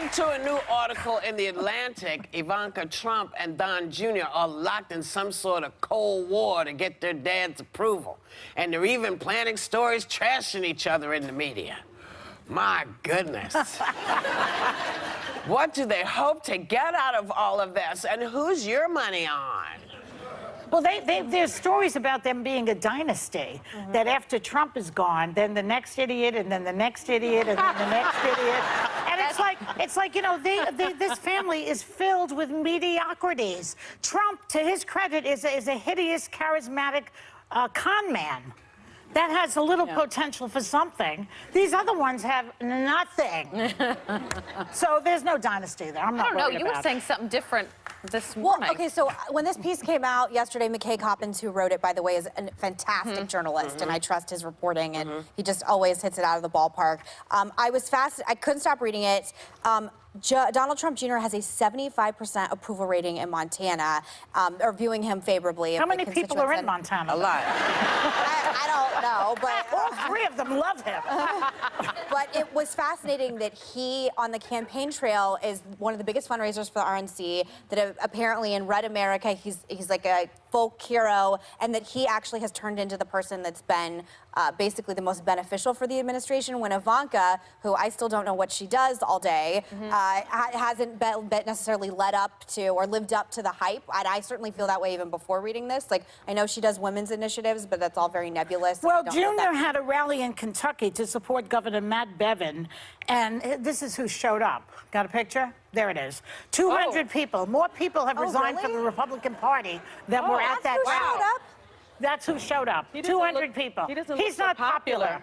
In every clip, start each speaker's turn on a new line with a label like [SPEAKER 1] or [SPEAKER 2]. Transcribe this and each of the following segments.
[SPEAKER 1] According to a new article in The Atlantic, Ivanka Trump and Don Jr. are locked in some sort of Cold War to get their dad's approval. And they're even planning stories trashing each other in the media. My goodness. What do they hope to get out of all of this? And who's your money on?
[SPEAKER 2] Well, there's stories about them being a dynasty, that after Trump is gone, then the next idiot, and then the next idiot, and then the next idiot. And it's like, you know, this family is filled with mediocrities. Trump, to his credit, is a hideous, charismatic con man. That has a little potential for something. These other ones have nothing. So there's no dynasty there. I'm not worried about it.
[SPEAKER 3] I don't know. You were saying something different this morning.
[SPEAKER 4] Well, okay, so when this piece came out yesterday, McKay Coppins, who wrote it, by the way, is a fantastic journalist, and I trust his reporting, and he just always hits it out of the ballpark. I was fascinated. I couldn't stop reading it. Donald Trump Jr. has a 75% approval rating in Montana, or viewing him favorably.
[SPEAKER 2] How many people are in Montana?
[SPEAKER 1] A lot.
[SPEAKER 4] I don't know, but
[SPEAKER 2] all three of them love him.
[SPEAKER 4] But it was fascinating that he, on the campaign trail, is one of the biggest fundraisers for the RNC, that apparently in Red America, he's like a folk hero, and that he actually has turned into the person that's been basically the most beneficial for the administration, when Ivanka, who I still don't know what she does all day, hasn't been necessarily led up to or lived up to the hype. And I certainly feel that way even before reading this. Like, I know she does women's initiatives, but that's all very nebulous.
[SPEAKER 2] Well, Junior had a rally in Kentucky to support Governor Matt Bevin, and this is who showed up. Got a picture? There it is. 200 people. More people have resigned from the Republican Party than were at that rally. That's who showed up. 200 people. He's not popular.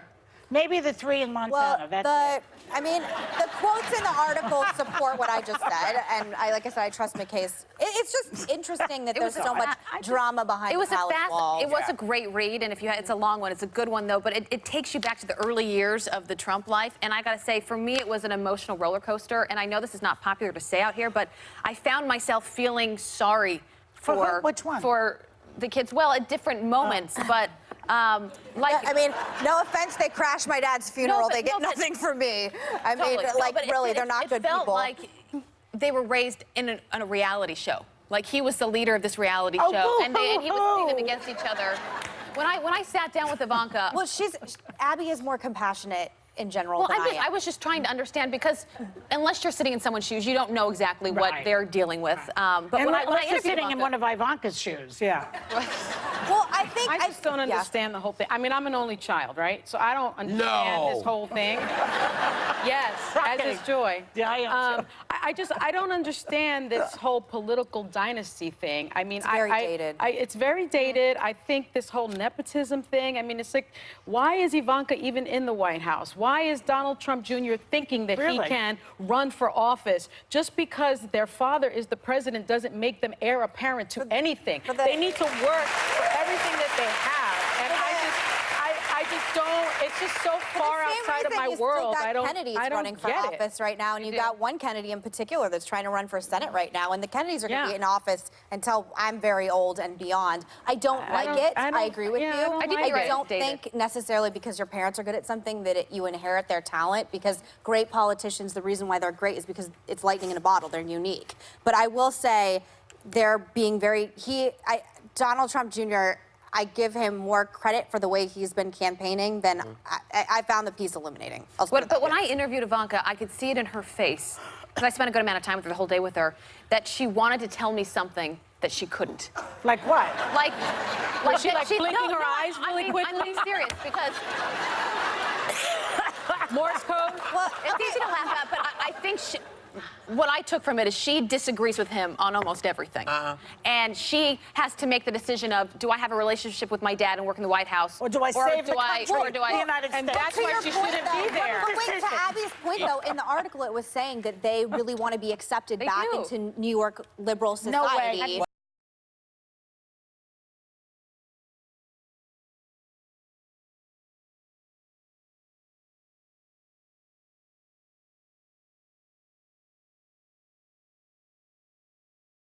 [SPEAKER 2] Maybe the three in Montana.
[SPEAKER 4] Well, I mean, the quotes in the article support what I just said, and like I said, I trust McKay's. It's just interesting that there's so much drama behind the palace walls.
[SPEAKER 3] It was a great read, and it's a long one. It's a good one, though, but it takes you back to the early years of the Trump life, and I gotta say, for me, it was an emotional roller coaster, and I know this is not popular to say out here, but I found myself feeling sorry for
[SPEAKER 2] which one?
[SPEAKER 3] For the kids. Well, at different moments, but.
[SPEAKER 4] I mean, no offense, they crashed my dad's funeral. They get nothing from me. I mean, really, they're not good people.
[SPEAKER 3] It felt like they were raised in a reality show. Like, he was the leader of this reality show, and he was putting them against each other. When I sat down with Ivanka...
[SPEAKER 4] Well, Abby is more compassionate in general than I am.
[SPEAKER 3] I was just trying to understand, because unless you're sitting in someone's shoes, you don't know exactly what they're dealing with. But when I interviewed
[SPEAKER 2] sitting
[SPEAKER 3] Ivanka,
[SPEAKER 2] in one of Ivanka's shoes,
[SPEAKER 4] Well, I
[SPEAKER 5] just don't understand the whole thing. I mean, I'm an only child, right? So I don't understand this whole thing. Yes, as is Joy.
[SPEAKER 2] Yeah, I am too.
[SPEAKER 5] I don't understand this whole political dynasty thing. I mean,
[SPEAKER 4] it's very dated.
[SPEAKER 5] It's very dated. I think this whole nepotism thing, I mean, it's like, why is Ivanka even in the White House? Why is Donald Trump Jr. thinking that he can run for office? Just because their father is the president doesn't make them heir apparent to anything. They need to work for everything that they have. And I just don't, it's just so far outside of my world.
[SPEAKER 4] Kennedy's running for office right now, and you got one Kennedy in particular that's trying to run for Senate right now, and the Kennedys are going to be in office until I'm very old and beyond. I don't like it. I agree with you. I don't think necessarily because your parents are good at something that you inherit their talent, because great politicians, the reason why they're great is because it's lightning in a bottle. They're unique. But I will say they're being very, Donald Trump Jr., I give him more credit for the way he's been campaigning than I found the piece illuminating.
[SPEAKER 3] But when I interviewed Ivanka, I could see it in her face, because I spent a good amount of time with her the whole day with her, that she wanted to tell me something that she couldn't.
[SPEAKER 2] Like what?
[SPEAKER 3] Like
[SPEAKER 5] she blinking her eyes really quickly?
[SPEAKER 3] I'm being serious, because...
[SPEAKER 5] Morse code?
[SPEAKER 3] Well, it's easy to laugh at, but I think what I took from it is she disagrees with him on almost everything. And she has to make the decision of, do I have a relationship with my dad and work in the White House?
[SPEAKER 2] Or do I save the country, the United States?
[SPEAKER 5] And that's why she shouldn't be there.
[SPEAKER 4] But wait, to Abby's point, though, in the article it was saying that they really want to be accepted back into New York liberal society.
[SPEAKER 2] No way.